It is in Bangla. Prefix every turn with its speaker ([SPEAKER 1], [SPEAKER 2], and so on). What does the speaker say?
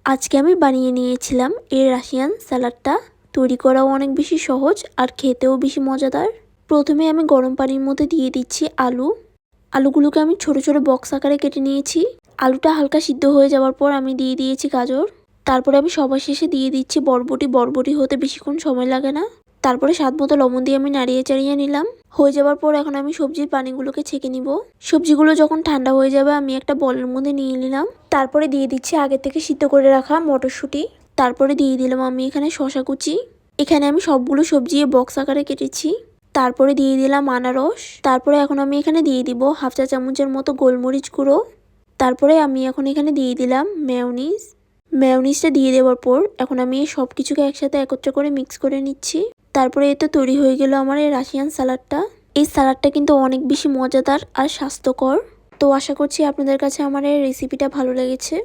[SPEAKER 1] আজকে আমি বানিয়ে নিয়েছিলাম এই রাশিয়ান স্যালাডটা। তৈরি করাও অনেক বেশি সহজ আর খেতেও বেশি মজাদার। প্রথমে আমি গরম পানির মধ্যে দিয়ে দিচ্ছি আলুগুলোকে আমি ছোট ছোট বক্স আকারে কেটে নিয়েছি। আলুটা হালকা সিদ্ধ হয়ে যাওয়ার পর আমি দিয়ে দিয়েছি গাজর। তারপরে আমি সবার শেষে দিয়ে দিচ্ছি বরবটি হতে বেশিক্ষণ সময় লাগে না। তারপরে স্বাদ মতো লবণ দিয়ে আমি নাড়িয়ে চাড়িয়ে নিলাম। হয়ে যাওয়ার পর এখন আমি সবজির পানিগুলোকে ছেঁকে নিব। সবজিগুলো যখন ঠান্ডা হয়ে যাবে আমি একটা বলের মধ্যে নিয়ে নিলাম। তারপরে দিয়ে দিচ্ছি আগে থেকে সিদ্ধ করে রাখা মটরশুঁটি। তারপরে দিয়ে দিলাম আমি এখানে শসা কুচি। এখানে আমি সবগুলো সবজি বক্স আকারে কেটেছি। তারপরে দিয়ে দিলাম আনারস। তারপরে এখন আমি এখানে দিয়ে দিব হাফ চা চামচের মতো গোলমরিচ গুঁড়ো। তারপরে আমি এখন এখানে দিয়ে দিলাম মেয়োনিজটা দিয়ে দেওয়ার পর এখন আমি এই সব কিছুকে একসাথে একত্র করে মিক্স করে নিচ্ছি। তারপরে এতে তৈরি হয়ে গেল আমার এই রাশিয়ান স্যালাডটা। এই স্যালাডটা কিন্তু অনেক বেশি মজাদার আর স্বাস্থ্যকর। তো আশা করছি আপনাদের কাছে আমার এই রেসিপিটা ভালো লেগেছে।